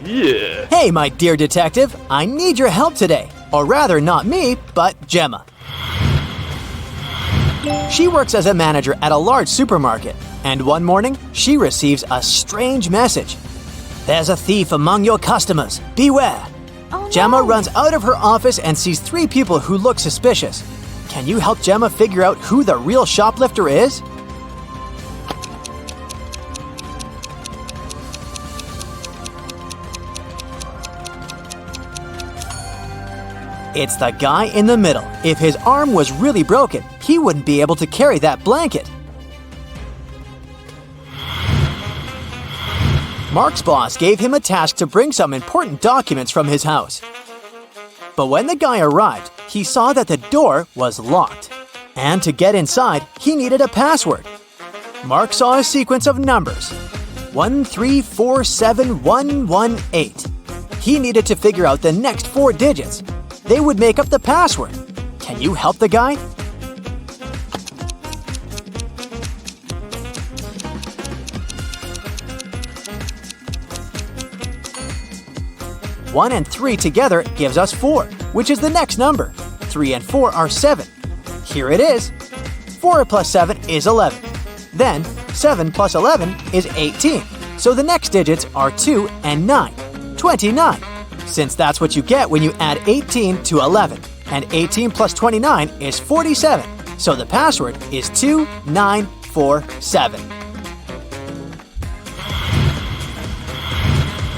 Yeah. Hey, my dear detective, I need your help today. Or rather, not me, but Gemma. She works as a manager at a large supermarket, and one morning, she receives a strange message. There's a thief among your customers. Beware. Oh, no. Gemma runs out of her office and sees 3 people who look suspicious. Can you help Gemma figure out who the real shoplifter is? It's the guy in the middle. If his arm was really broken, he wouldn't be able to carry that blanket. Mark's boss gave him a task to bring some important documents from his house. But when the guy arrived, he saw that the door was locked. And to get inside, he needed a password. Mark saw a sequence of numbers. 1347118. He needed to figure out the next 4 digits. They would make up the password. Can you help the guy? One and 3 together gives us 4, which is the next number. 3 and 4 are 7. Here it is. 4 plus 7 is 11. Then, 7 plus 11 is 18. So the next digits are 2 and 9. 29. Since that's what you get when you add 18 to 11. And 18 plus 29 is 47. So the password is 2947.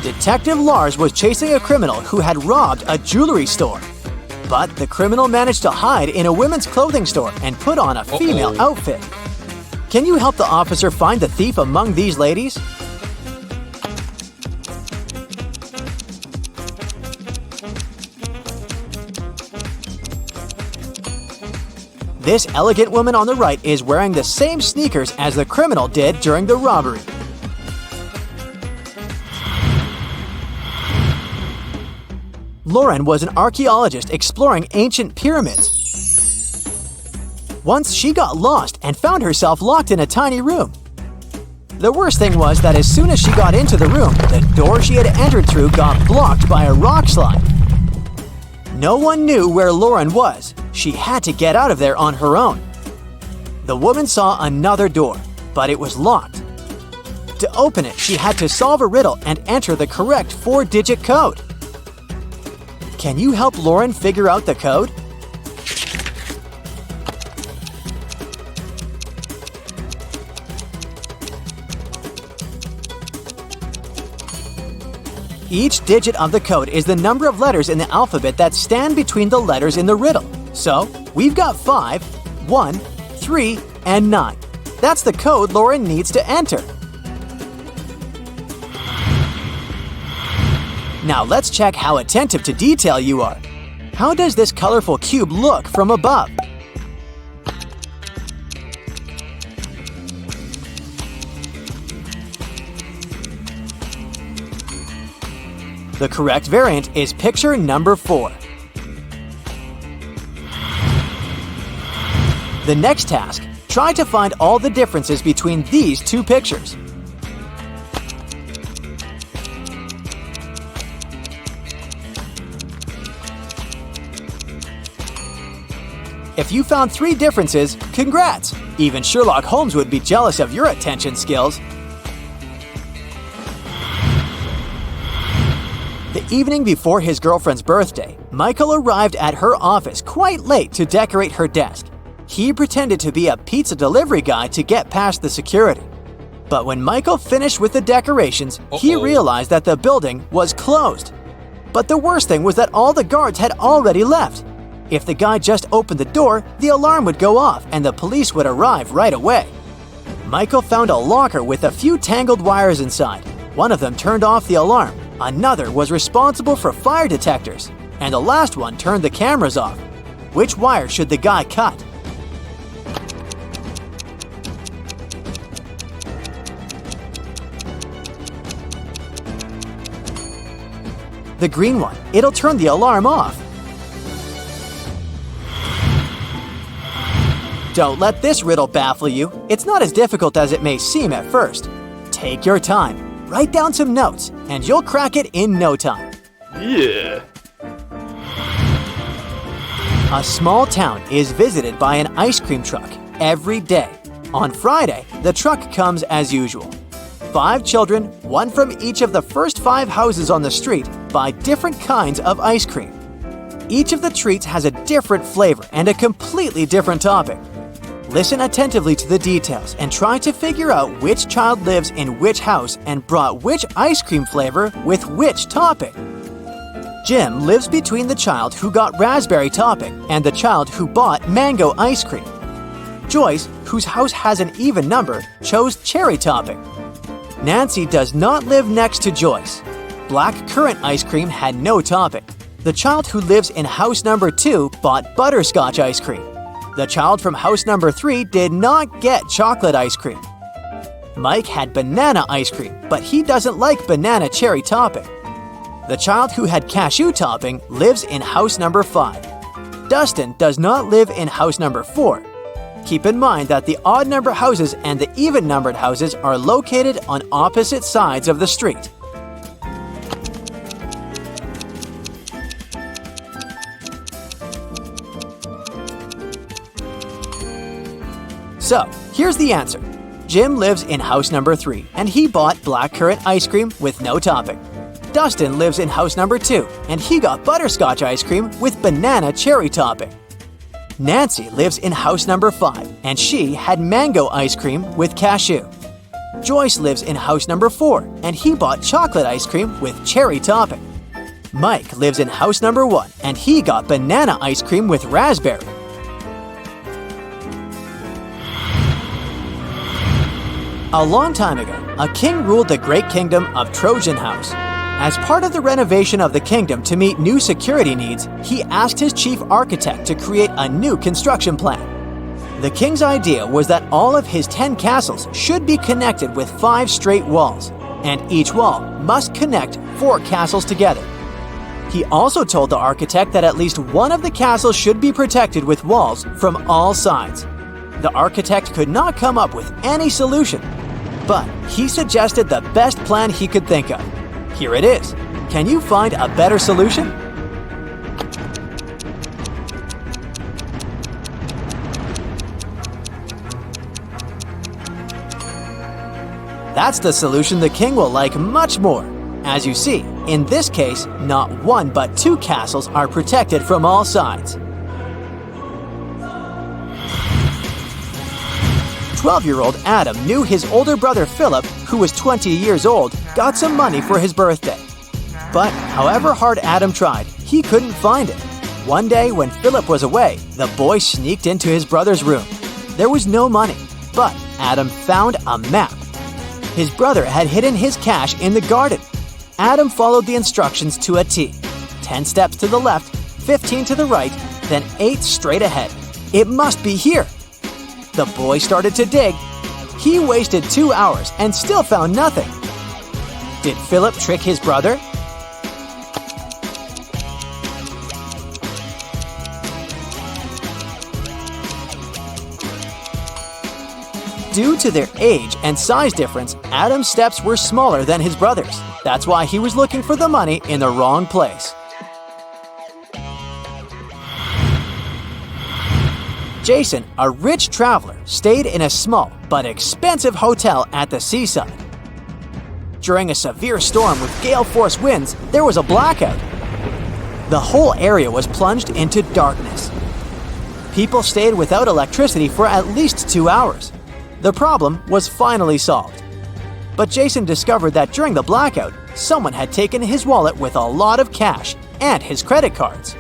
Detective Lars was chasing a criminal who had robbed a jewelry store. But the criminal managed to hide in a women's clothing store and put on a female outfit. Can you help the officer find the thief among these ladies? This elegant woman on the right is wearing the same sneakers as the criminal did during the robbery. Lauren was an archaeologist exploring ancient pyramids. Once she got lost and found herself locked in a tiny room. The worst thing was that as soon as she got into the room, the door she had entered through got blocked by a rock slide. No one knew where Lauren was. She had to get out of there on her own. The woman saw another door, but it was locked. To open it, she had to solve a riddle and enter the correct 4-digit code. Can you help Lauren figure out the code? Each digit of the code is the number of letters in the alphabet that stand between the letters in the riddle. So, we've got 5, 1, 3, and 9. That's the code Lauren needs to enter. Now let's check how attentive to detail you are. How does this colorful cube look from above? The correct variant is picture number 4. The next task, try to find all the differences between these 2 pictures. If you found 3 differences, congrats! Even Sherlock Holmes would be jealous of your attention skills. The evening before his girlfriend's birthday, Michael arrived at her office quite late to decorate her desk. He pretended to be a pizza delivery guy to get past the security. But when Michael finished with the decorations, he realized that the building was closed. But the worst thing was that all the guards had already left. If the guy just opened the door, the alarm would go off and the police would arrive right away. Michael found a locker with a few tangled wires inside. One of them turned off the alarm, another was responsible for fire detectors, and the last one turned the cameras off. Which wire should the guy cut? The green one. It'll turn the alarm off. Don't let this riddle baffle you. It's not as difficult as it may seem at first. Take your time. Write down some notes, and you'll crack it in no time. Yeah. A small town is visited by an ice cream truck every day. On Friday, the truck comes as usual. 5 children, one from each of the first 5 houses on the street, buy different kinds of ice cream. Each of the treats has a different flavor and a completely different topping. Listen attentively to the details and try to figure out which child lives in which house and brought which ice cream flavor with which topping. Jim lives between the child who got raspberry topping and the child who bought mango ice cream. Joyce, whose house has an even number, chose cherry topping. Nancy does not live next to Joyce. Black currant ice cream had no topping. The child who lives in house number 2 bought butterscotch ice cream. The child from house number 3 did not get chocolate ice cream. Mike had banana ice cream, but he doesn't like banana cherry topping. The child who had cashew topping lives in house number 5. Dustin does not live in house number 4. Keep in mind that the odd number houses and the even numbered houses are located on opposite sides of the street. So, here's the answer. Jim lives in house number 3, and he bought blackcurrant ice cream with no topping. Dustin lives in house number 2, and he got butterscotch ice cream with banana cherry topping. Nancy lives in house number 5, and she had mango ice cream with cashew. Joyce lives in house number 4, and he bought chocolate ice cream with cherry topping. Mike lives in house number 1, and he got banana ice cream with raspberry. A long time ago, a king ruled the great kingdom of Trojan House. As part of the renovation of the kingdom to meet new security needs, he asked his chief architect to create a new construction plan. The king's idea was that all of his 10 castles should be connected with 5 straight walls, and each wall must connect 4 castles together. He also told the architect that at least one of the castles should be protected with walls from all sides. The architect could not come up with any solution, but he suggested the best plan he could think of. Here it is. Can you find a better solution? That's the solution the king will like much more. As you see, in this case, not 1 but 2 castles are protected from all sides. 12-year-old Adam knew his older brother Philip, who was 20 years old, got some money for his birthday. But however hard Adam tried, he couldn't find it. One day when Philip was away, the boy sneaked into his brother's room. There was no money, but Adam found a map. His brother had hidden his cash in the garden. Adam followed the instructions to a T. 10 steps to the left, 15 to the right, then 8 straight ahead. It must be here. The boy started to dig. He wasted 2 hours and still found nothing. Did Philip trick his brother? Due to their age and size difference, Adam's steps were smaller than his brother's. That's why he was looking for the money in the wrong place. Jason, a rich traveler, stayed in a small but expensive hotel at the seaside. During a severe storm with gale-force winds, there was a blackout. The whole area was plunged into darkness. People stayed without electricity for at least 2 hours. The problem was finally solved. But Jason discovered that during the blackout, someone had taken his wallet with a lot of cash and his credit cards.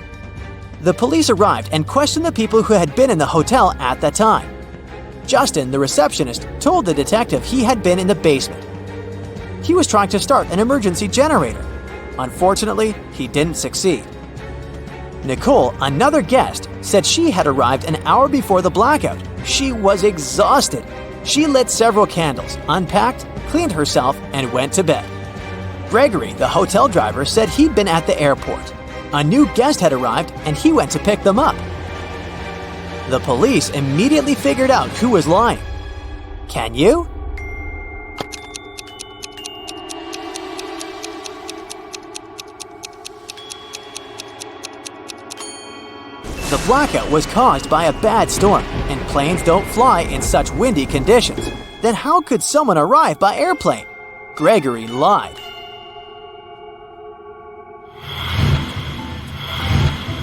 The police arrived and questioned the people who had been in the hotel at the time. Justin, the receptionist, told the detective he had been in the basement. He was trying to start an emergency generator. Unfortunately, he didn't succeed. Nicole, another guest, said she had arrived an hour before the blackout. She was exhausted. She lit several candles, unpacked, cleaned herself, and went to bed. Gregory, the hotel driver, said he'd been at the airport. A new guest had arrived, and he went to pick them up. The police immediately figured out who was lying. Can you? The blackout was caused by a bad storm, and planes don't fly in such windy conditions. Then how could someone arrive by airplane? Gregory lied.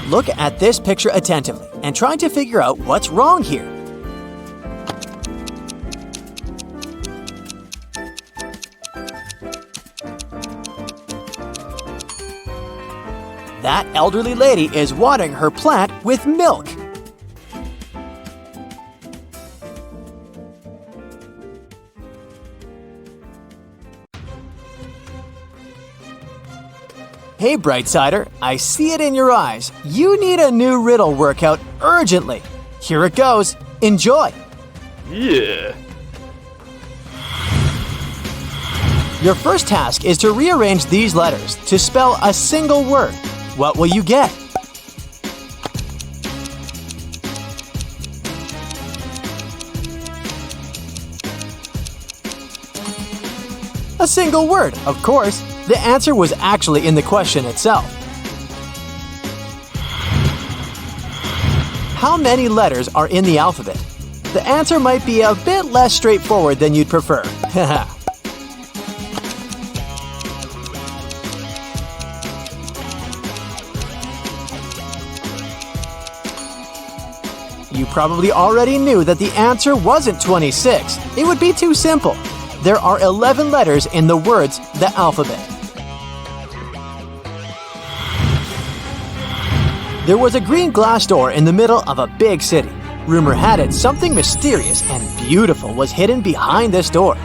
Look at this picture attentively and try to figure out what's wrong here. That elderly lady is watering her plant with milk. Hey Brightsider, I see it in your eyes. You need a new riddle workout urgently. Here it goes. Enjoy. Yeah. Your first task is to rearrange these letters to spell a single word. What will you get? A single word, of course. The answer was actually in the question itself. How many letters are in the alphabet? The answer might be a bit less straightforward than you'd prefer. You probably already knew that the answer wasn't 26. It would be too simple. There are 11 letters in the words the alphabet. There was a green glass door in the middle of a big city. Rumor had it something mysterious and beautiful was hidden behind this door.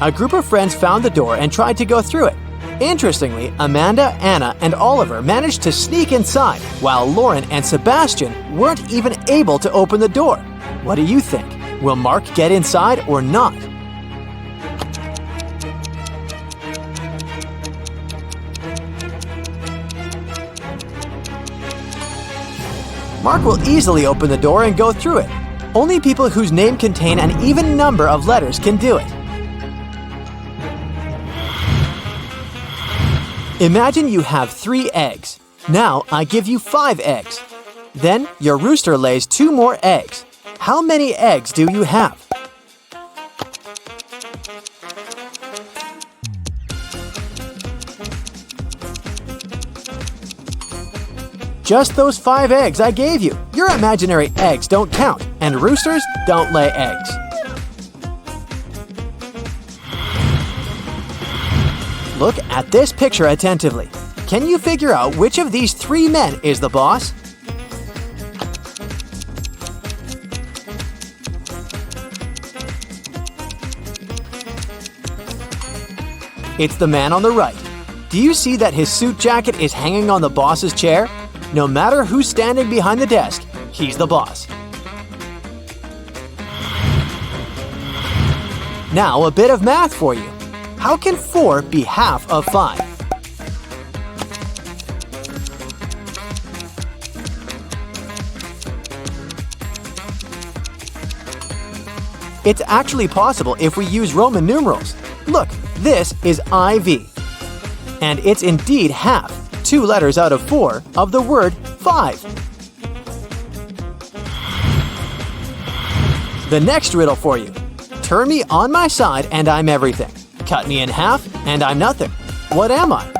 A group of friends found the door and tried to go through it. Interestingly, Amanda, Anna, and Oliver managed to sneak inside, while Lauren and Sebastian weren't even able to open the door. What do you think? Will Mark get inside or not? Mark will easily open the door and go through it. Only people whose name contain an even number of letters can do it. Imagine you have 3 eggs. Now I give you 5 eggs. Then your rooster lays 2 more eggs. How many eggs do you have? Just those 5 eggs I gave you. Your imaginary eggs don't count, and roosters don't lay eggs. Look at this picture attentively. Can you figure out which of these 3 men is the boss? It's the man on the right. Do you see that his suit jacket is hanging on the boss's chair? No matter who's standing behind the desk, he's the boss. Now a bit of math for you. How can 4 be half of 5? It's actually possible if we use Roman numerals. Look, this is IV. And it's indeed half, 2 letters out of 4, of the word 5. The next riddle for you. Turn me on my side and I'm everything. Cut me in half and I'm nothing. What am I?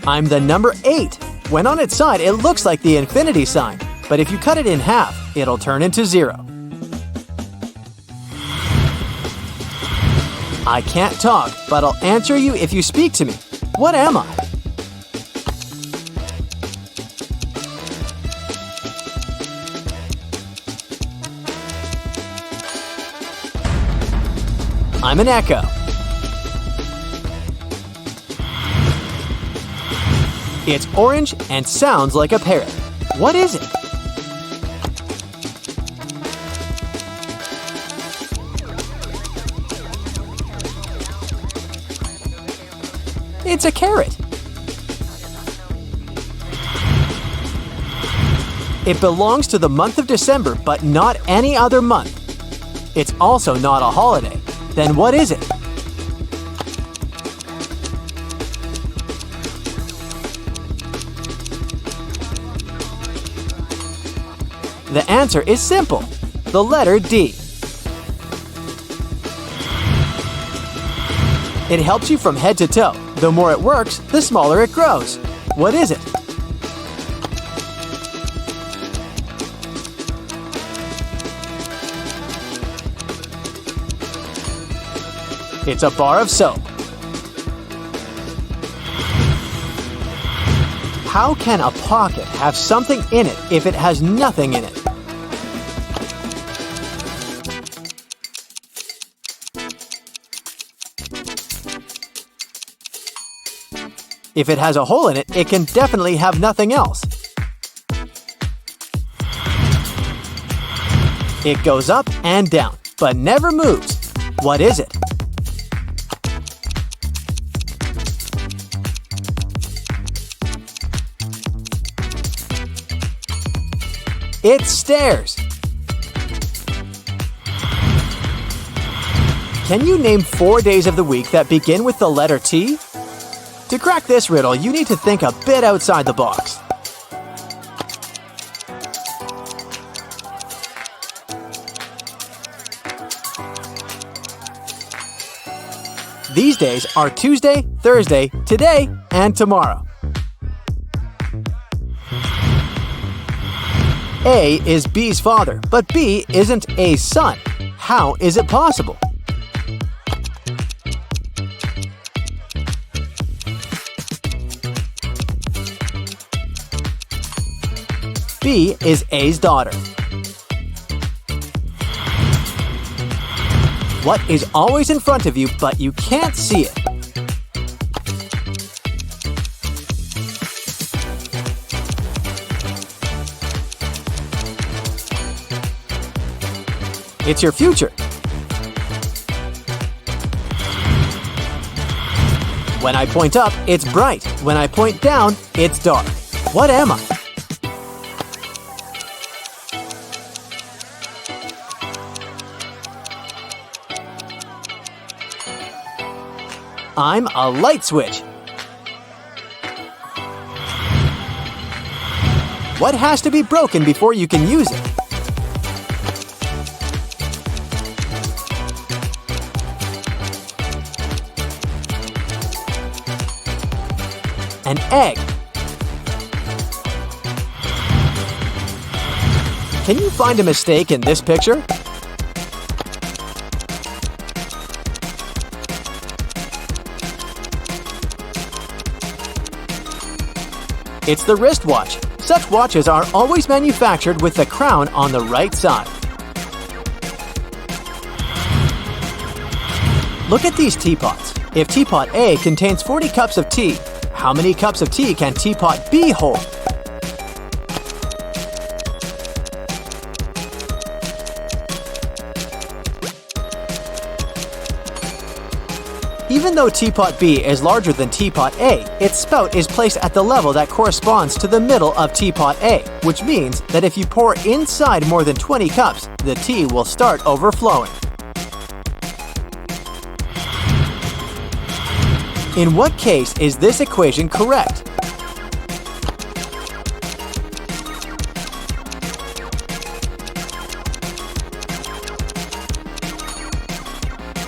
I'm the number 8. When on its side, it looks like the infinity sign. But if you cut it in half, it'll turn into 0. I can't talk, but I'll answer you if you speak to me. What am I? I'm an echo. It's orange and sounds like a parrot. What is it? It's a carrot. It belongs to the month of December, but not any other month. It's also not a holiday. Then what is it? The answer is simple. The letter D. It helps you from head to toe. The more it works, the smaller it grows. What is it? It's a bar of soap. How can a pocket have something in it if it has nothing in it? If it has a hole in it, it can definitely have nothing else. It goes up and down, but never moves. What is it? It's stairs. Can you name 4 days of the week that begin with the letter T? To crack this riddle, you need to think a bit outside the box. These days are Tuesday, Thursday, today, and tomorrow. A is B's father, but B isn't A's son. How is it possible? B is A's daughter. What is always in front of you, but you can't see it? It's your future. When I point up, it's bright. When I point down, it's dark. What am I? I'm a light switch. What has to be broken before you can use it? An egg. Can you find a mistake in this picture? It's the wristwatch. Such watches are always manufactured with the crown on the right side. Look at these teapots. If teapot A contains 40 cups of tea, how many cups of tea can teapot B hold? Even though teapot B is larger than teapot A, its spout is placed at the level that corresponds to the middle of teapot A, which means that if you pour inside more than 20 cups, the tea will start overflowing. In what case is this equation correct?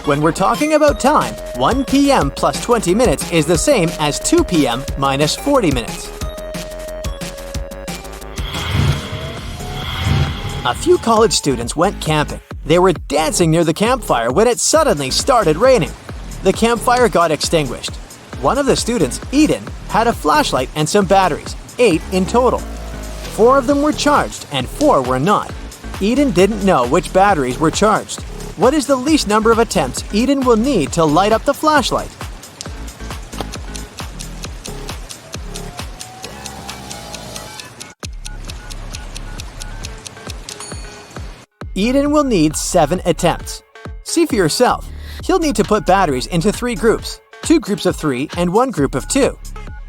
When we're talking about time, 1 p.m. plus 20 minutes is the same as 2 p.m. minus 40 minutes. A few college students went camping. They were dancing near the campfire when it suddenly started raining. The campfire got extinguished. One of the students, Eden, had a flashlight and some batteries, 8 in total. 4 of them were charged and 4 were not. Eden didn't know which batteries were charged. What is the least number of attempts Eden will need to light up the flashlight? Eden will need 7 attempts. See for yourself. He'll need to put batteries into 3 groups, 2 groups of 3 and 1 group of 2.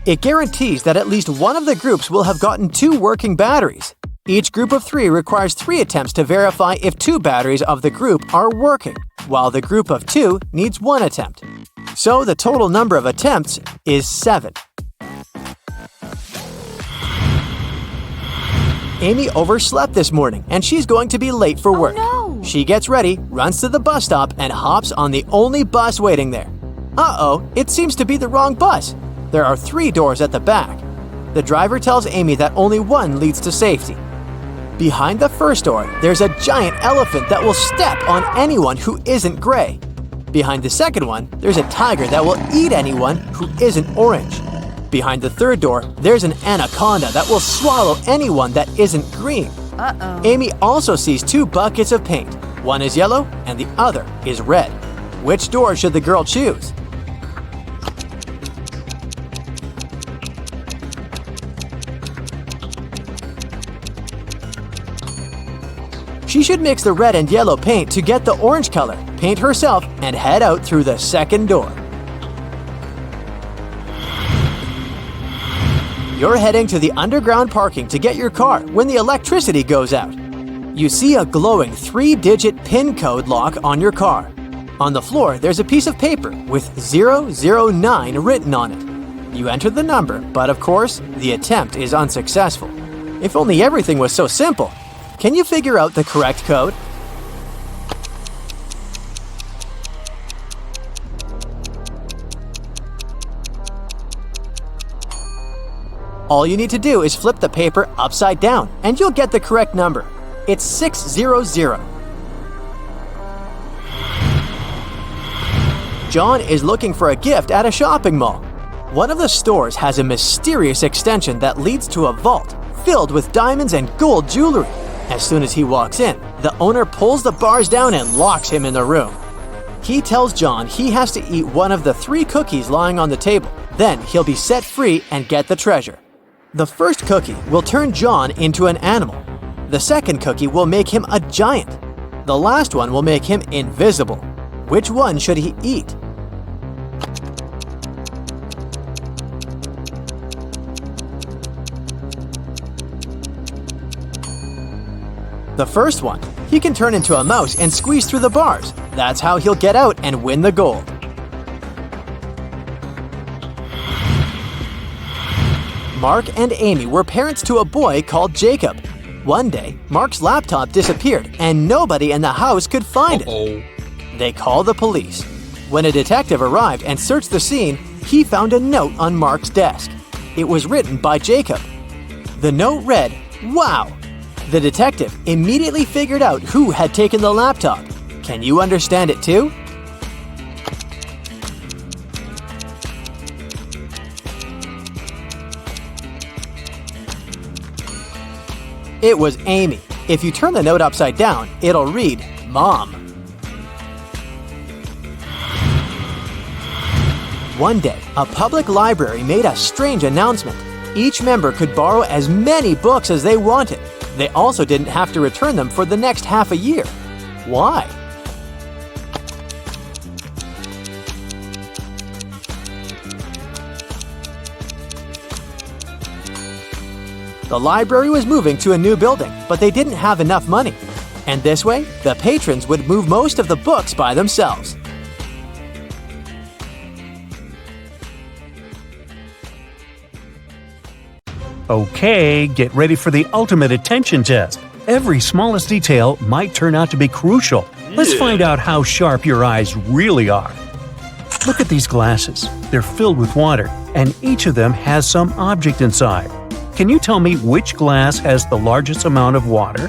It guarantees that at least one of the groups will have gotten 2 working batteries. Each group of 3 requires 3 attempts to verify if 2 batteries of the group are working, while the group of 2 needs 1 attempt. So the total number of attempts is 7. Amy overslept this morning and she's going to be late for work. Oh, no. She gets ready, runs to the bus stop, and hops on the only bus waiting there. Uh-oh, it seems to be the wrong bus. There are 3 doors at the back. The driver tells Amy that only one leads to safety. Behind the first door, there's a giant elephant that will step on anyone who isn't gray. Behind the second one, there's a tiger that will eat anyone who isn't orange. Behind the third door, there's an anaconda that will swallow anyone that isn't green. Uh-oh. Amy also sees 2 buckets of paint. One is yellow and the other is red. Which door should the girl choose? She should mix the red and yellow paint to get the orange color, paint herself, and head out through the second door. You're heading to the underground parking to get your car when the electricity goes out. You see a glowing 3-digit PIN code lock on your car. On the floor, there's a piece of paper with 009 written on it. You enter the number, but of course, the attempt is unsuccessful. If only everything was so simple. Can you figure out the correct code? All you need to do is flip the paper upside down, and you'll get the correct number. It's 600. John is looking for a gift at a shopping mall. One of the stores has a mysterious extension that leads to a vault filled with diamonds and gold jewelry. As soon as he walks in, the owner pulls the bars down and locks him in the room. He tells John he has to eat one of the 3 cookies lying on the table. Then he'll be set free and get the treasure. The first cookie will turn John into an animal. The second cookie will make him a giant. The last one will make him invisible. Which one should he eat? The first one. He can turn into a mouse and squeeze through the bars. That's how he'll get out and win the gold. Mark and Amy were parents to a boy called Jacob. One day, Mark's laptop disappeared and nobody in the house could find it. They called the police. When a detective arrived and searched the scene, he found a note on Mark's desk. It was written by Jacob. The note read, "Wow!" The detective immediately figured out who had taken the laptop. Can you understand it too? It was Amy. If you turn the note upside down, it'll read, "Mom." One day, a public library made a strange announcement. Each member could borrow as many books as they wanted. They also didn't have to return them for the next half a year. Why? The library was moving to a new building, but they didn't have enough money. And this way, the patrons would move most of the books by themselves. Okay, get ready for the ultimate attention test. Every smallest detail might turn out to be crucial. Let's find out how sharp your eyes really are. Look at these glasses. They're filled with water, and each of them has some object inside. Can you tell me which glass has the largest amount of water?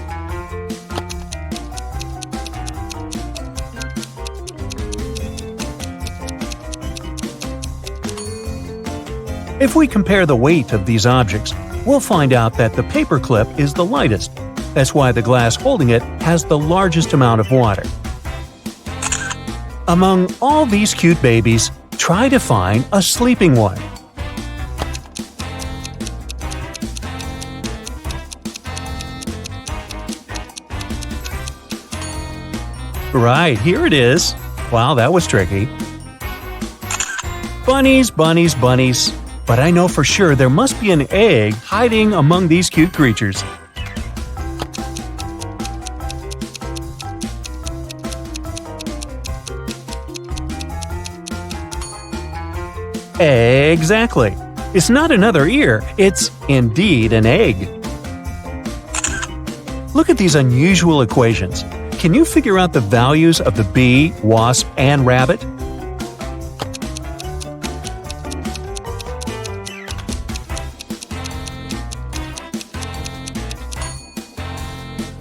If we compare the weight of these objects, we'll find out that the paperclip is the lightest. That's why the glass holding it has the largest amount of water. Among all these cute babies, try to find a sleeping one. Right, here it is. Wow, that was tricky. Bunnies, bunnies, bunnies. But I know for sure there must be an egg hiding among these cute creatures. Exactly. It's not another ear, it's indeed an egg. Look at these unusual equations. Can you figure out the values of the bee, wasp, and rabbit?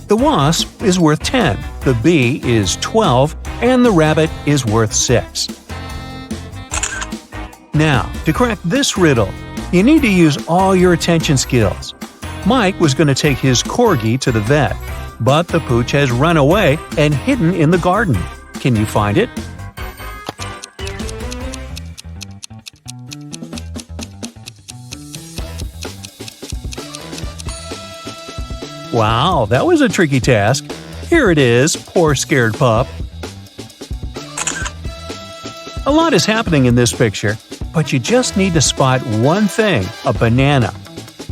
The wasp is worth 10, the bee is 12, and the rabbit is worth 6. Now, to crack this riddle, you need to use all your attention skills. Mike was going to take his corgi to the vet, but the pooch has run away and hidden in the garden. Can you find it? Wow, that was a tricky task. Here it is, poor scared pup. A lot is happening in this picture, but you just need to spot one thing, a banana.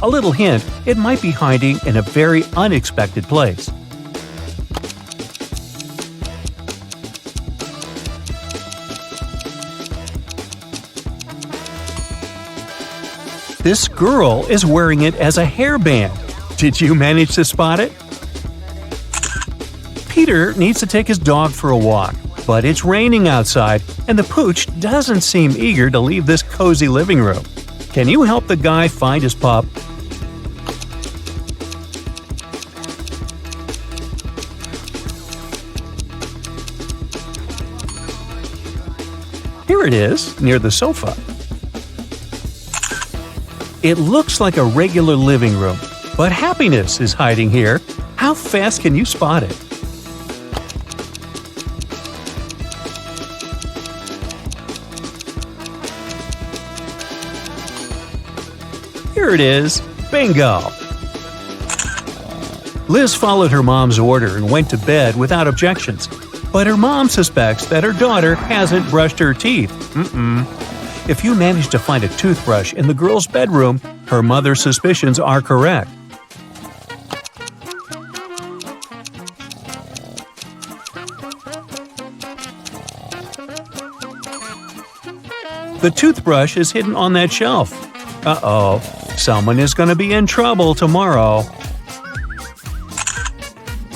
A little hint, it might be hiding in a very unexpected place. This girl is wearing it as a hairband. Did you manage to spot it? Peter needs to take his dog for a walk, but it's raining outside and the pooch doesn't seem eager to leave this cozy living room. Can you help the guy find his pup? Here it is, near the sofa. It looks like a regular living room, but happiness is hiding here. How fast can you spot it? Here it is. Bingo! Liz followed her mom's order and went to bed without objections. But her mom suspects that her daughter hasn't brushed her teeth. If you manage to find a toothbrush in the girl's bedroom, her mother's suspicions are correct. The toothbrush is hidden on that shelf. Uh-oh, someone is going to be in trouble tomorrow.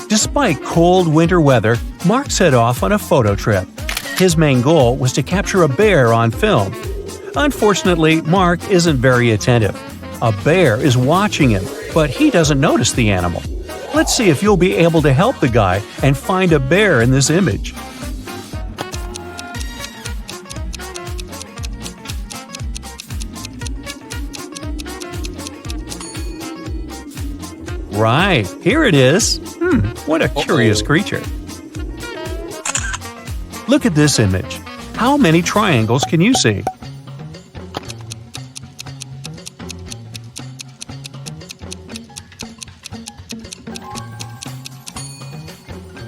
Despite cold winter weather, Mark set off on a photo trip. His main goal was to capture a bear on film. Unfortunately, Mark isn't very attentive. A bear is watching him, but he doesn't notice the animal. Let's see if you'll be able to help the guy and find a bear in this image. Right, here it is. What a curious creature. Look at this image. How many triangles can you see?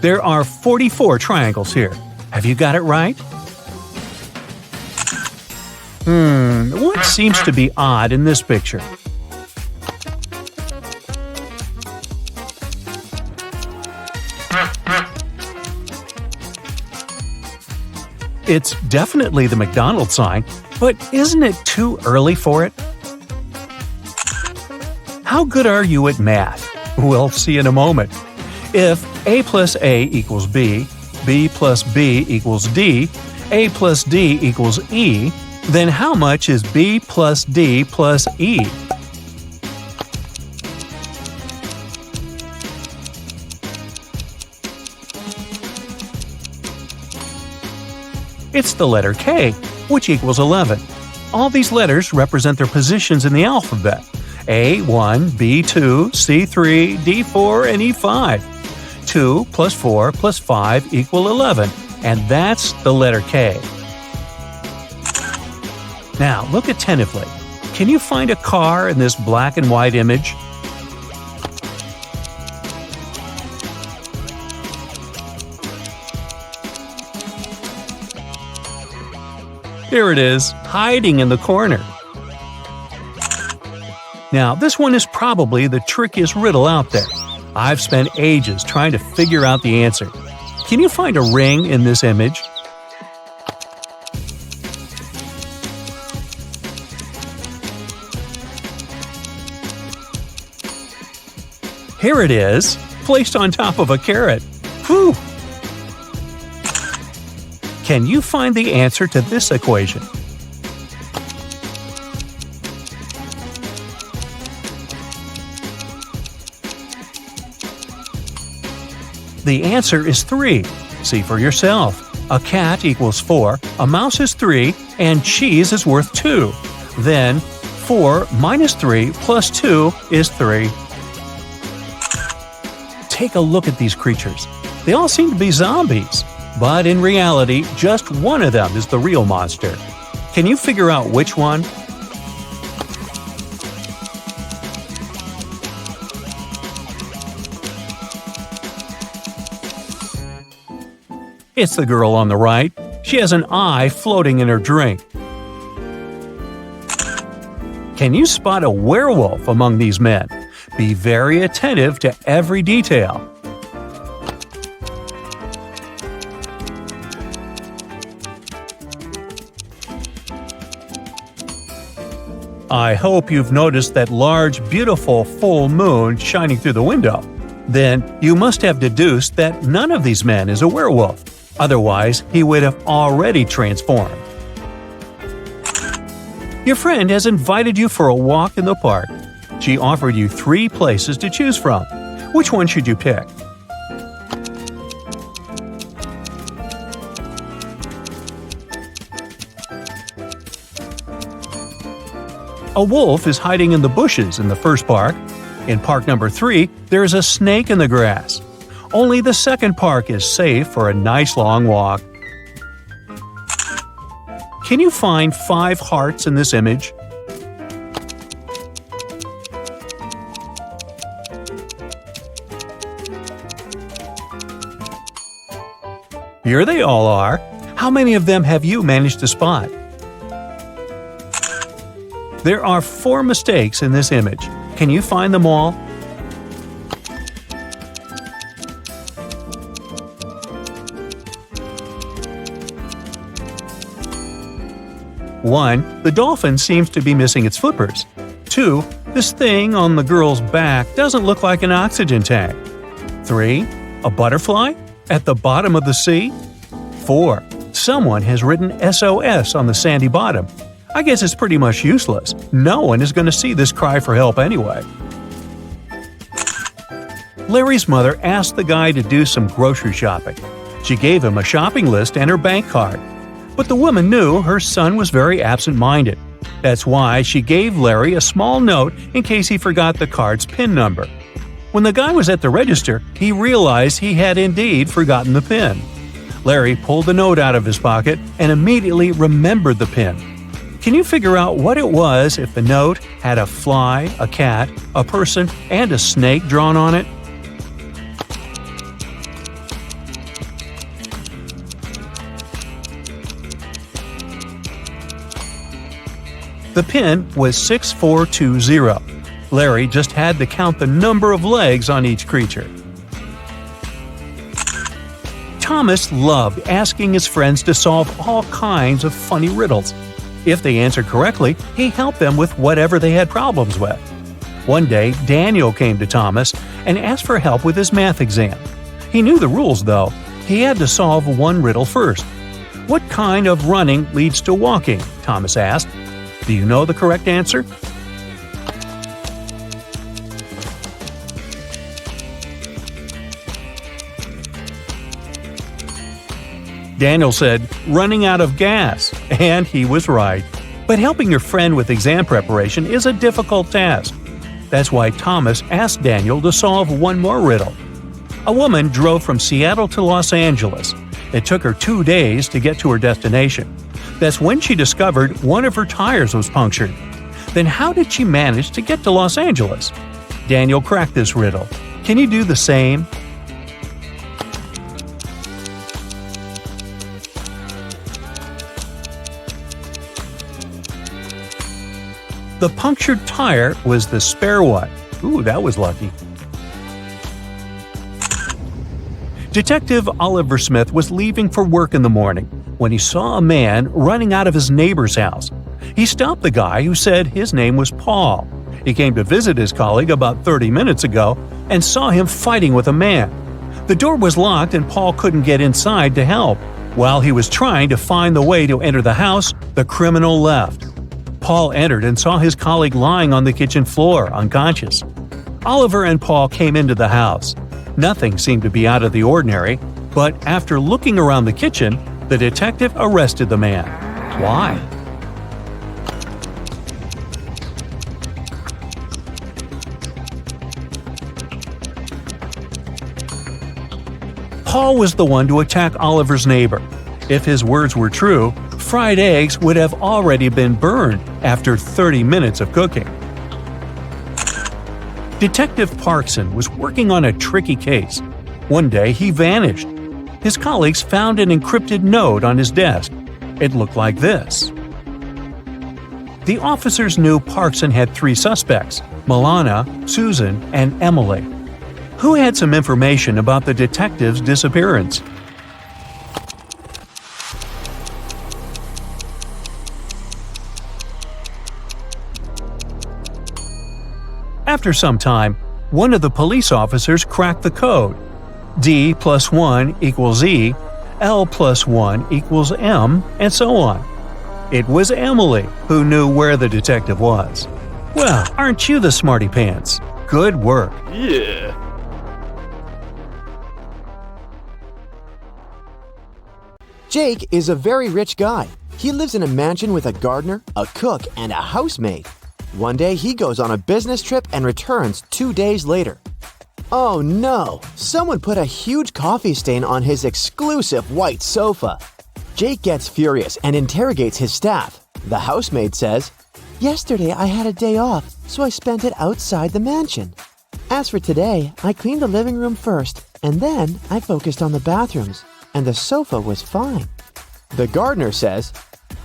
There are 44 triangles here. Have you got it right? What seems to be odd in this picture? It's definitely the McDonald's sign, but isn't it too early for it? How good are you at math? We'll see in a moment. If A plus A equals B, B plus B equals D, A plus D equals E, then how much is B plus D plus E? It's the letter K, which equals 11. All these letters represent their positions in the alphabet: A1, B2, C3, D4, and E5. 2 plus 4 plus 5 equal 11, and that's the letter K. Now, look attentively. Can you find a car in this black and white image? Here it is, hiding in the corner. Now, this one is probably the trickiest riddle out there. I've spent ages trying to figure out the answer. Can you find a ring in this image? Here it is. placed on top of a carrot. Whew! Can you find the answer to this equation? The answer is 3. See for yourself. A cat equals 4, a mouse is 3, and cheese is worth 2. Then, 4 minus 3 plus 2 is 3. Take a look at these creatures. They all seem to be zombies, but in reality, just one of them is the real monster. Can you figure out which one? It's the girl on the right. She has an eye floating in her drink. Can you spot a werewolf among these men? Be very attentive to every detail. I hope you've noticed that large, beautiful full moon shining through the window. Then you must have deduced that none of these men is a werewolf. Otherwise, he would have already transformed. Your friend has invited you for a walk in the park. She offered you 3 places to choose from. Which one should you pick? A wolf is hiding in the bushes in the first park. In park number 3, there is a snake in the grass. Only the second park is safe for a nice long walk. Can you find 5 hearts in this image? Here they all are. How many of them have you managed to spot? There are 4 mistakes in this image. Can you find them all? One, the dolphin seems to be missing its flippers. 2, this thing on the girl's back doesn't look like an oxygen tank. 3, a butterfly at the bottom of the sea. 4, someone has written SOS on the sandy bottom. I guess it's pretty much useless. No one is going to see this cry for help anyway. Larry's mother asked the guy to do some grocery shopping. She gave him a shopping list and her bank card. But the woman knew her son was very absent-minded. That's why she gave Larry a small note in case he forgot the card's PIN number. When the guy was at the register, he realized he had indeed forgotten the PIN. Larry pulled the note out of his pocket and immediately remembered the PIN. Can you figure out what it was if the note had a fly, a cat, a person, and a snake drawn on it? The PIN was 6420. Larry just had to count the number of legs on each creature. Thomas loved asking his friends to solve all kinds of funny riddles. If they answered correctly, he helped them with whatever they had problems with. One day, Daniel came to Thomas and asked for help with his math exam. He knew the rules, though. He had to solve one riddle first. "What kind of running leads to walking?" Thomas asked. Do you know the correct answer? Daniel said, "Running out of gas," and he was right. But helping your friend with exam preparation is a difficult task. That's why Thomas asked Daniel to solve one more riddle. A woman drove from Seattle to Los Angeles. It took her 2 days to get to her destination. That's when she discovered one of her tires was punctured. Then how did she manage to get to Los Angeles? Daniel cracked this riddle. Can you do the same? The punctured tire was the spare one. Ooh, that was lucky. Detective Oliver Smith was leaving for work in the morning when he saw a man running out of his neighbor's house. He stopped the guy who said his name was Paul. He came to visit his colleague about 30 minutes ago, and saw him fighting with a man. The door was locked and Paul couldn't get inside to help. While he was trying to find the way to enter the house, the criminal left. Paul entered and saw his colleague lying on the kitchen floor, unconscious. Oliver and Paul came into the house. Nothing seemed to be out of the ordinary, but after looking around the kitchen, the detective arrested the man. Why? Paul was the one to attack Oliver's neighbor. If his words were true, fried eggs would have already been burned after 30 minutes of cooking. Detective Parkson was working on a tricky case. One day he vanished. His colleagues found an encrypted note on his desk. It looked like this. The officers knew Parkson had 3 suspects: Milana, Susan, and Emily. Who had some information about the detective's disappearance? After some time, one of the police officers cracked the code. D plus 1 equals E, L plus 1 equals M, and so on. It was Emily who knew where the detective was. Well, aren't you the smarty pants? Good work. Yeah. Jake is a very rich guy. He lives in a mansion with a gardener, a cook, and a housemaid. One day he goes on a business trip and returns 2 days later. Oh no! Someone put a huge coffee stain on his exclusive white sofa. Jake gets furious and interrogates his staff. The housemaid says, "Yesterday I had a day off, so I spent it outside the mansion. As for today, I cleaned the living room first, and then I focused on the bathrooms, and the sofa was fine." The gardener says,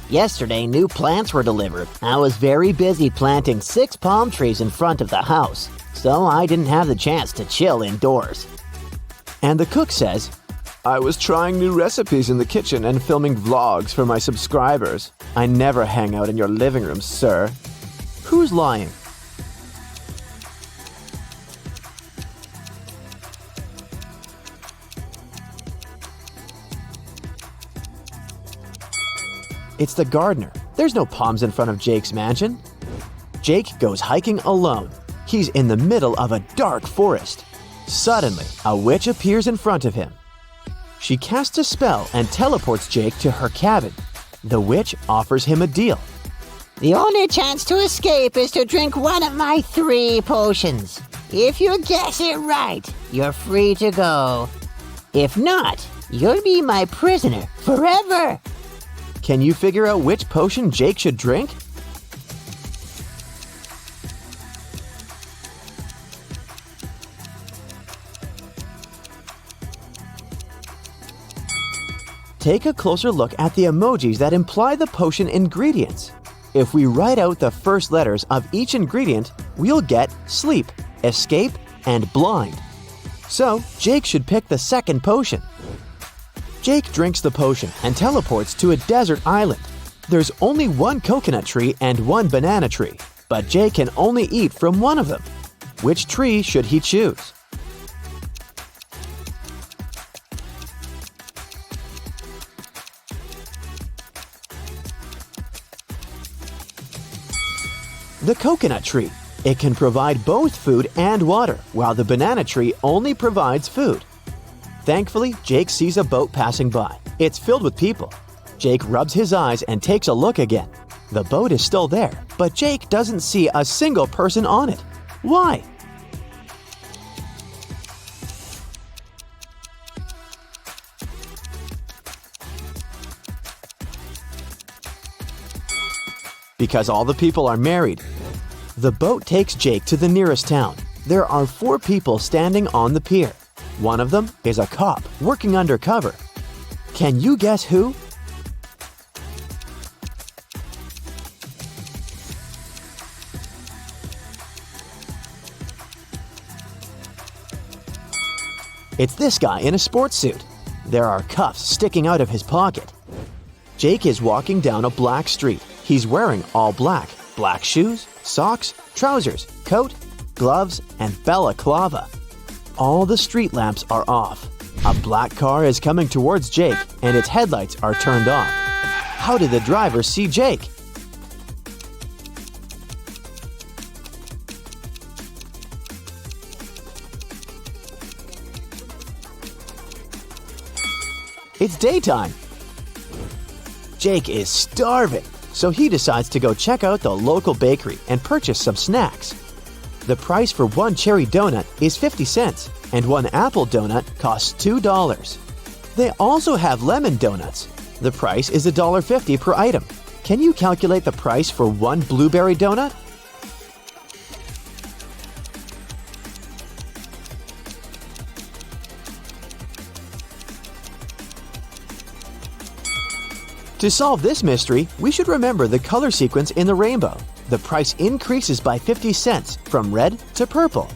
"Yesterday, new plants were delivered. I was very busy planting 6 palm trees in front of the house, so I didn't have the chance to chill indoors." And the cook says, I was trying new recipes in the kitchen and filming vlogs for my subscribers. I never hang out in your living room, sir. "Who's lying?" It's the gardener. There's no palms in front of Jake's mansion. Jake goes hiking alone. He's in the middle of a dark forest. Suddenly, a witch appears in front of him. She casts a spell and teleports Jake to her cabin. The witch offers him a deal. "The only chance to escape is to drink one of my 3 potions. If you guess it right, you're free to go. If not, you'll be my prisoner forever." Can you figure out which potion Jake should drink? Take a closer look at the emojis that imply the potion ingredients. If we write out the first letters of each ingredient, we'll get sleep, escape, and blind. So, Jake should pick the second potion. Jake drinks the potion and teleports to a desert island. There's only 1 coconut tree and 1 banana tree, but Jake can only eat from one of them. Which tree should he choose? The coconut tree. It can provide both food and water, while the banana tree only provides food. Thankfully, Jake sees a boat passing by. It's filled with people. Jake rubs his eyes and takes a look again. The boat is still there, but Jake doesn't see a single person on it. Why? Because all the people are married. The boat takes Jake to the nearest town. There are 4 people standing on the pier. One of them is a cop working undercover. Can you guess who? It's this guy in a sports suit. There are cuffs sticking out of his pocket. Jake is walking down a black street. He's wearing all black. Black shoes, socks, trousers, coat, gloves, and balaclava. All the street lamps are off. A black car is coming towards Jake, and its headlights are turned off. How did the driver see Jake? It's daytime. Jake is starving, so he decides to go check out the local bakery and purchase some snacks. The price for one cherry donut is 50 cents, and one apple donut costs $2. They also have lemon donuts. The price is $1.50 per item. Can you calculate the price for one blueberry donut? To solve this mystery, we should remember the color sequence in the rainbow. The price increases by 50 cents from red to purple.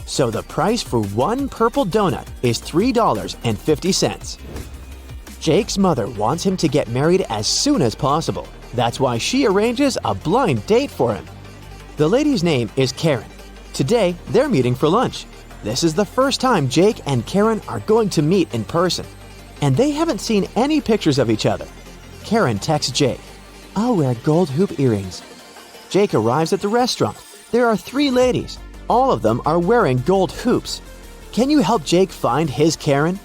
So the price for one purple donut is $3.50. Jake's mother wants him to get married as soon as possible. That's why she arranges a blind date for him. The lady's name is Karen. Today, they're meeting for lunch. This is the first time Jake and Karen are going to meet in person, and they haven't seen any pictures of each other. Karen texts Jake, "I'll wear gold hoop earrings." Jake arrives at the restaurant. There are 3 ladies. All of them are wearing gold hoops. Can you help Jake find his Karen?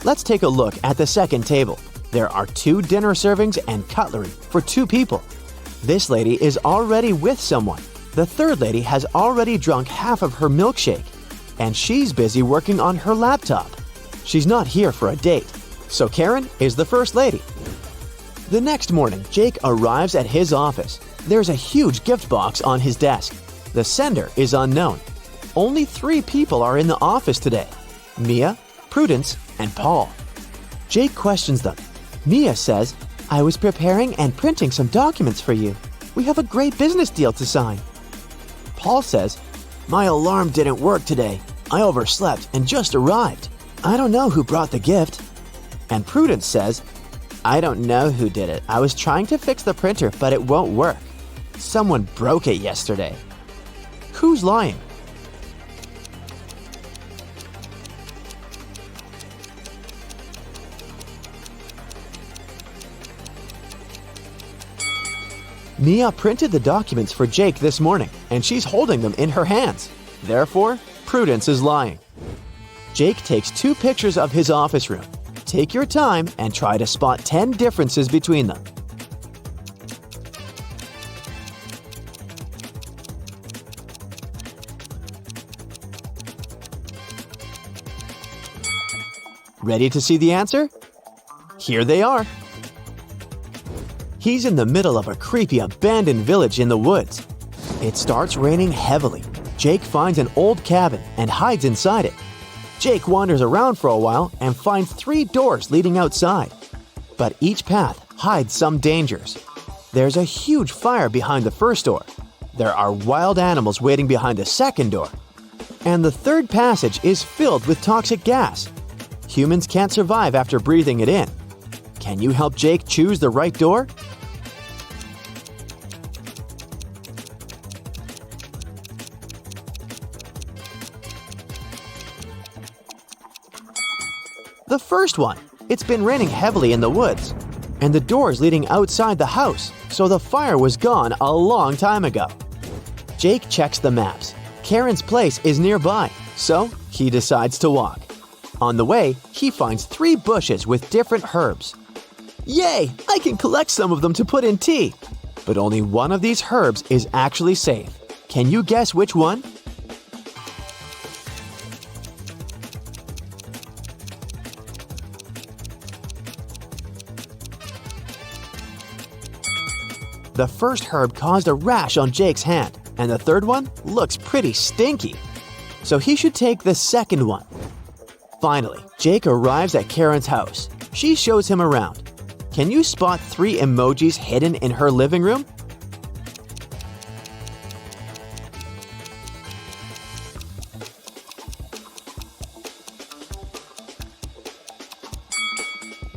Let's take a look at the second table. There are 2 dinner servings and cutlery for 2 people. This lady is already with someone. The third lady has already drunk half of her milkshake, and she's busy working on her laptop. She's not here for a date, so Karen is the first lady. The next morning, Jake arrives at his office. There's a huge gift box on his desk. The sender is unknown. Only 3 people are in the office today: Mia, Prudence, and Paul. Jake questions them. Mia says, "I was preparing and printing some documents for you. We have a great business deal to sign." Paul says, "My alarm didn't work today. I overslept and just arrived. I don't know who brought the gift." And Prudence says, "I don't know who did it. I was trying to fix the printer, but it won't work. Someone broke it yesterday." Who's lying? Mia printed the documents for Jake this morning, and she's holding them in her hands. Therefore, Prudence is lying. Jake takes 2 pictures of his office room. Take your time and try to spot 10 differences between them. Ready to see the answer? Here they are. He's in the middle of a creepy abandoned village in the woods. It starts raining heavily. Jake finds an old cabin and hides inside it. Jake wanders around for a while and finds 3 doors leading outside. But each path hides some dangers. There's a huge fire behind the first door. There are wild animals waiting behind the second door. And the third passage is filled with toxic gas. Humans can't survive after breathing it in. Can you help Jake choose the right door? The first one. It's been raining heavily in the woods, and the door's leading outside the house, so the fire was gone a long time ago. Jake checks the maps. Karen's place is nearby, so he decides to walk. On the way, he finds 3 bushes with different herbs. Yay! I can collect some of them to put in tea! But only one of these herbs is actually safe. Can you guess which one? The first herb caused a rash on Jake's hand, and the third one looks pretty stinky. So he should take the second one. Finally, Jake arrives at Karen's house. She shows him around. Can you spot 3 emojis hidden in her living room?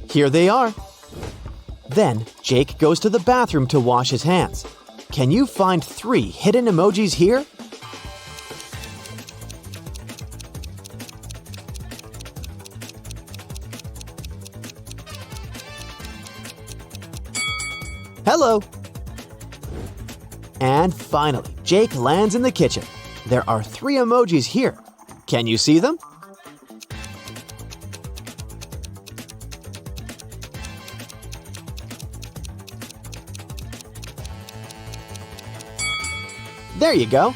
Here they are. Then, Jake goes to the bathroom to wash his hands. Can you find 3 hidden emojis here? Hello! And finally, Jake lands in the kitchen. There are 3 emojis here. Can you see them? There you go.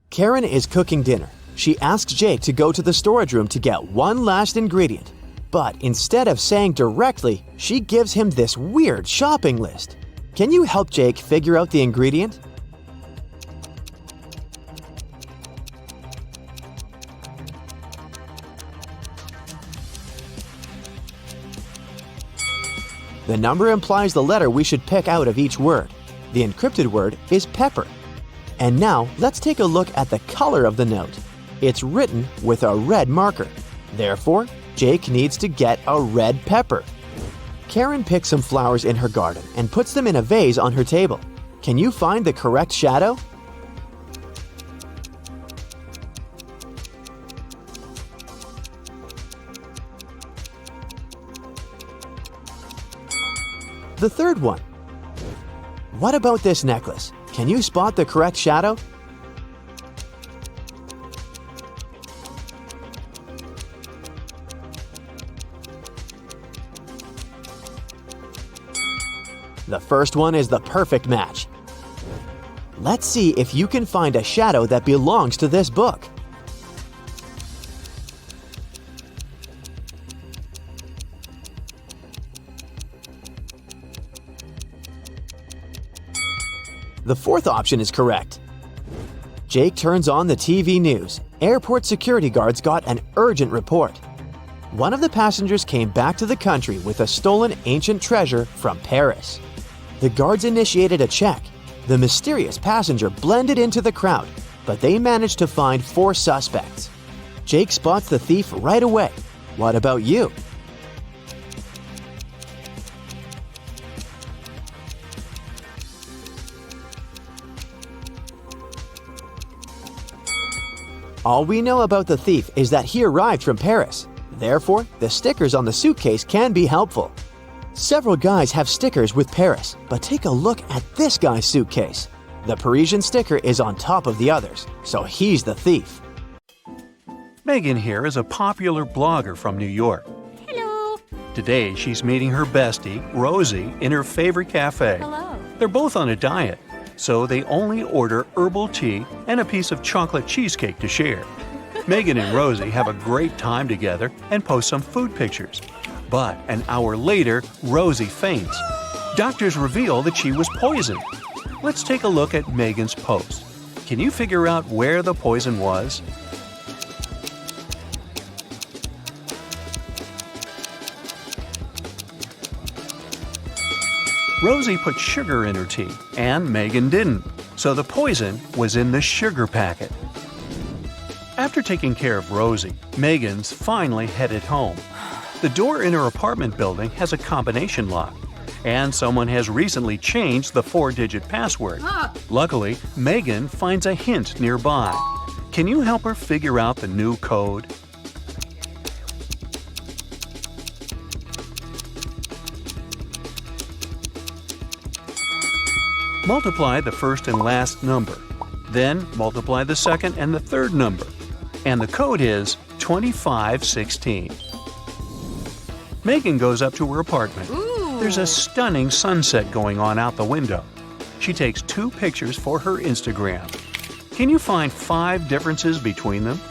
Karen is cooking dinner. She asks Jake to go to the storage room to get one last ingredient. But instead of saying directly, she gives him this weird shopping list. Can you help Jake figure out the ingredient? The number implies the letter we should pick out of each word. The encrypted word is pepper. And now let's take a look at the color of the note. It's written with a red marker. Therefore, Jake needs to get a red pepper. Karen picks some flowers in her garden and puts them in a vase on her table. Can you find the correct shadow? The third one. What about this necklace? Can you spot the correct shadow? The first one is the perfect match. Let's see if you can find a shadow that belongs to this book. The fourth option is correct. Jake turns on the TV news. Airport security guards got an urgent report. One of the passengers came back to the country with a stolen ancient treasure from Paris. The guards initiated a check. The mysterious passenger blended into the crowd, but they managed to find 4 suspects. Jake spots the thief right away. What about you? All we know about the thief is that he arrived from Paris. Therefore, the stickers on the suitcase can be helpful. Several guys have stickers with Paris, but take a look at this guy's suitcase. The Parisian sticker is on top of the others, so he's the thief. Megan here is a popular blogger from New York. Hello. Today, she's meeting her bestie, Rosie, in her favorite cafe. Hello. They're both on a diet, so they only order herbal tea and a piece of chocolate cheesecake to share. Megan and Rosie have a great time together and post some food pictures. But an hour later, Rosie faints. Doctors reveal that she was poisoned. Let's take a look at Megan's post. Can you figure out where the poison was? Rosie put sugar in her tea, and Megan didn't, so the poison was in the sugar packet. After taking care of Rosie, Megan's finally headed home. The door in her apartment building has a combination lock, and someone has recently changed the 4-digit password. Luckily, Megan finds a hint nearby. Can you help her figure out the new code? Multiply the first and last number. Then multiply the second and the third number. And the code is 2516. Megan goes up to her apartment. There's a stunning sunset going on out the window. She takes 2 pictures for her Instagram. Can you find 5 differences between them?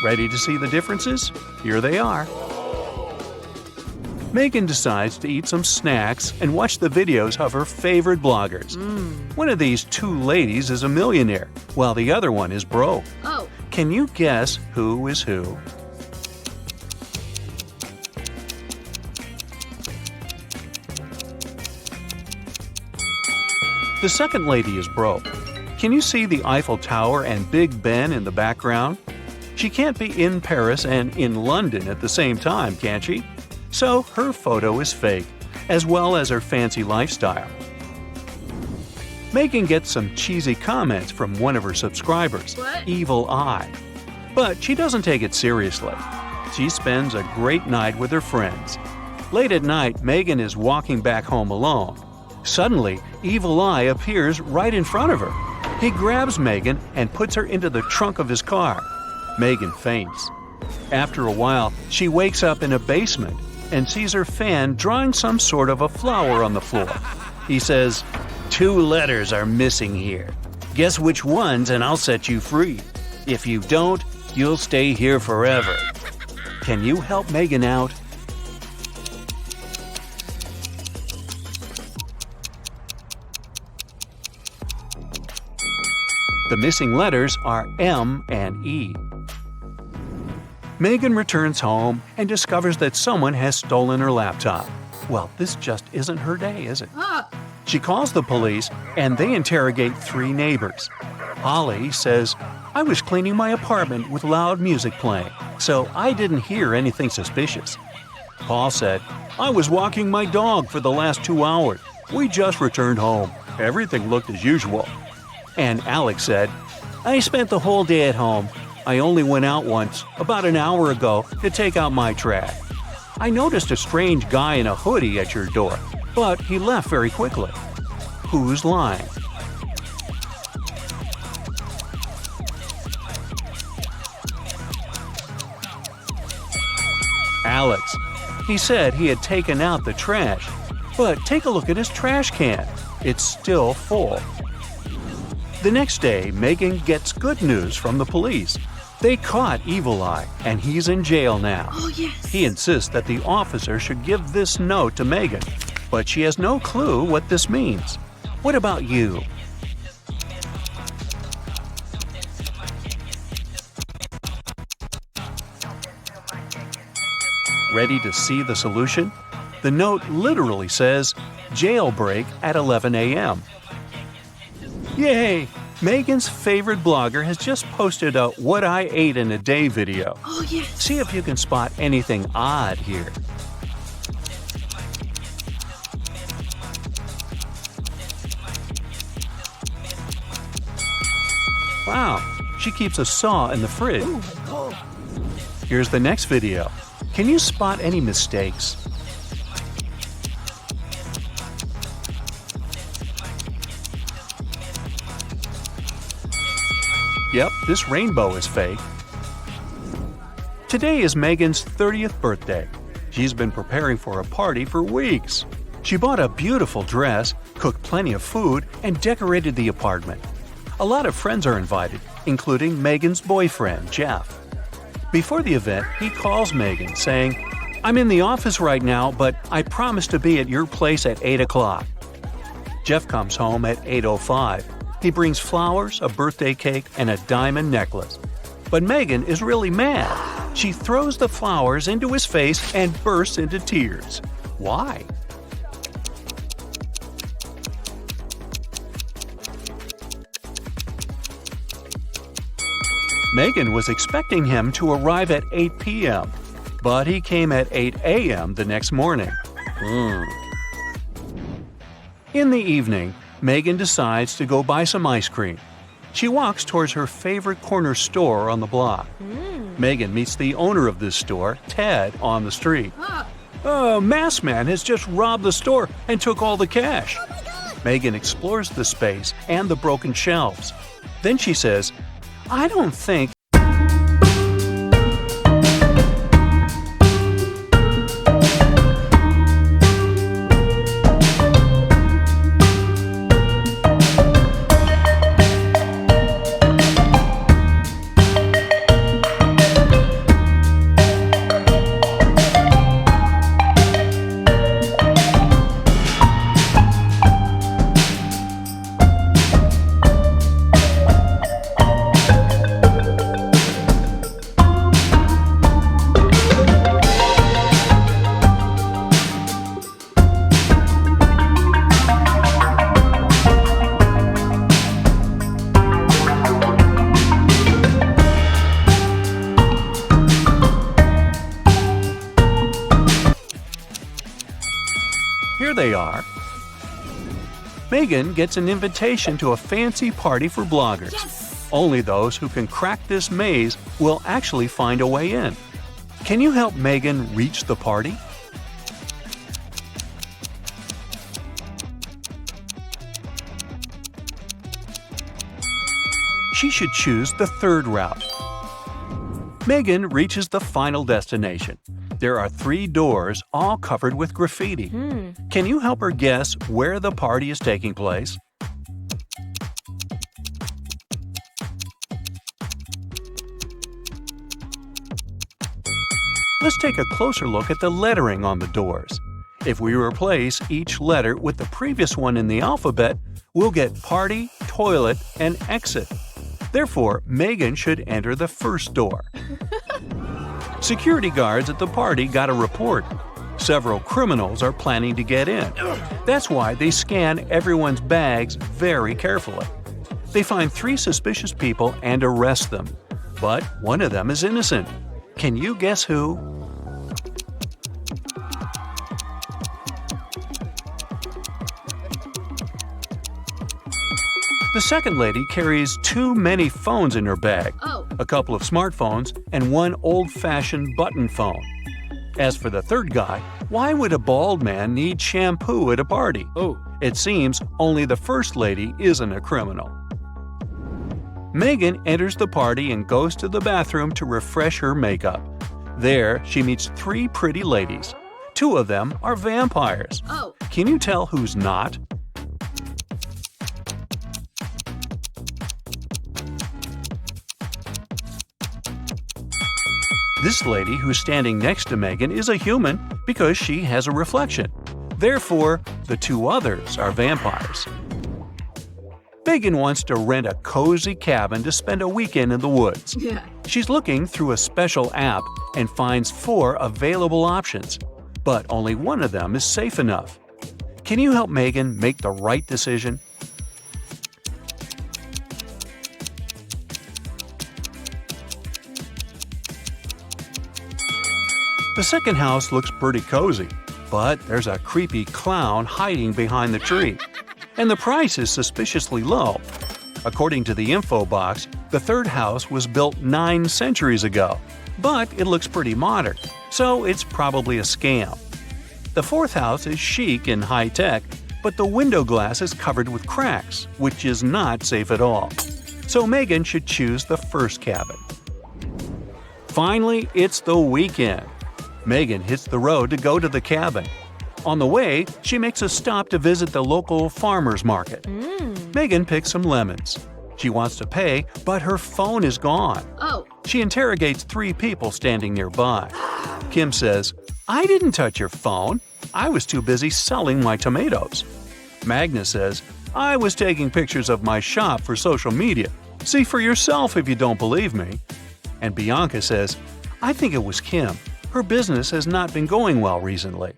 Ready to see the differences? Here they are. Megan decides to eat some snacks and watch the videos of her favorite bloggers. One of these 2 ladies is a millionaire, while the other one is broke. Oh. Can you guess who is who? The second lady is broke. Can you see the Eiffel Tower and Big Ben in the background? She can't be in Paris and in London at the same time, can she? So her photo is fake, as well as her fancy lifestyle. Megan gets some cheesy comments from one of her subscribers, Evil Eye. But she doesn't take it seriously. She spends a great night with her friends. Late at night, Megan is walking back home alone. Suddenly, Evil Eye appears right in front of her. He grabs Megan and puts her into the trunk of his car. Megan faints. After a while, she wakes up in a basement and sees her fan drawing some sort of a flower on the floor. He says, "2 letters are missing here. Guess which ones and I'll set you free. If you don't, you'll stay here forever." Can you help Megan out? The missing letters are M and E. Megan returns home and discovers that someone has stolen her laptop. Well, this just isn't her day, is it? She calls the police and they interrogate 3 neighbors. Holly says, "I was cleaning my apartment with loud music playing, so I didn't hear anything suspicious." Paul said, "I was walking my dog for the last 2 hours. We just returned home. Everything looked as usual." And Alex said, "I spent the whole day at home. I only went out once, about an hour ago, to take out my trash. I noticed a strange guy in a hoodie at your door, but he left very quickly." Who's lying? Alex. He said he had taken out the trash, but take a look at his trash can. It's still full. The next day, Megan gets good news from the police. They caught Evil Eye, and he's in jail now. He insists that the officer should give this note to Megan, but she has no clue what this means. What about you? Ready to see the solution? The note literally says, "Jailbreak at 11 a.m. Yay! Megan's favorite blogger has just posted a "What I Ate in a Day" video. See if you can spot anything odd here. Wow, she keeps a saw in the fridge. Here's the next video. Can you spot any mistakes? Yep, this rainbow is fake. Today is Megan's 30th birthday. She's been preparing for a party for weeks. She bought a beautiful dress, cooked plenty of food, and decorated the apartment. A lot of friends are invited, including Megan's boyfriend, Jeff. Before the event, he calls Megan saying, "I'm in the office right now, but I promise to be at your place at 8 o'clock. Jeff comes home at 8:05. He brings flowers, a birthday cake, and a diamond necklace. But Megan is really mad. She throws the flowers into his face and bursts into tears. Why? Megan was expecting him to arrive at 8 p.m., but he came at 8 a.m. the next morning. In the evening, Megan decides to go buy some ice cream. She walks towards her favorite corner store on the block. Megan meets the owner of this store, Ted, on the street. "A masked man has just robbed the store and took all the cash." Megan explores the space and the broken shelves. Then she says, "I don't think Here they are. Megan gets an invitation to a fancy party for bloggers. Only those who can crack this maze will actually find a way in. Can you help Megan reach the party? She should choose the third route. Megan reaches the final destination. There are 3 doors, all covered with graffiti. Can you help her guess where the party is taking place? Let's take a closer look at the lettering on the doors. If we replace each letter with the previous one in the alphabet, we'll get party, toilet, and exit. Therefore, Megan should enter the first door. Security guards at the party got a report. Several criminals are planning to get in. That's why they scan everyone's bags very carefully. They find 3 suspicious people and arrest them. But one of them is innocent. Can you guess who? The second lady carries too many phones in her bag, a couple of smartphones and one old-fashioned button phone. As for the third guy, why would a bald man need shampoo at a party? It seems only the first lady isn't a criminal. Megan enters the party and goes to the bathroom to refresh her makeup. There, she meets 3 pretty ladies. 2 of them are vampires. Can you tell who's not? This lady who's standing next to Megan is a human because she has a reflection. Therefore, the 2 others are vampires. Megan wants to rent a cozy cabin to spend a weekend in the woods. She's looking through a special app and finds 4 available options, but only one of them is safe enough. Can you help Megan make the right decision? The second house looks pretty cozy, but there's a creepy clown hiding behind the tree. And the price is suspiciously low. According to the info box, the third house was built 9 centuries ago, but it looks pretty modern, so it's probably a scam. The fourth house is chic and high-tech, but the window glass is covered with cracks, which is not safe at all. So Megan should choose the first cabin. Finally, it's the weekend. Megan hits the road to go to the cabin. On the way, she makes a stop to visit the local farmer's market. Megan picks some lemons. She wants to pay, but her phone is gone. She interrogates 3 people standing nearby. Kim says, "I didn't touch your phone. I was too busy selling my tomatoes." Magnus says, "I was taking pictures of my shop for social media. See for yourself if you don't believe me." And Bianca says, "I think it was Kim. Her business has not been going well recently."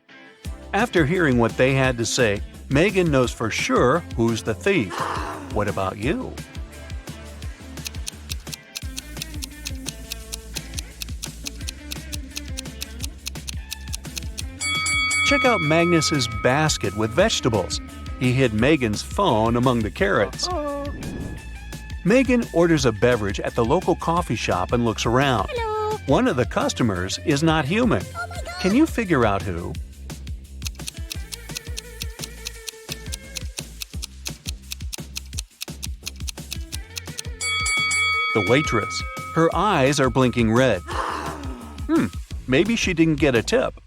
After hearing what they had to say, Megan knows for sure who's the thief. What about you? Check out Magnus's basket with vegetables. He hid Megan's phone among the carrots. Megan orders a beverage at the local coffee shop and looks around. One of the customers is not human. Can you figure out who? The waitress. Her eyes are blinking red. Maybe she didn't get a tip.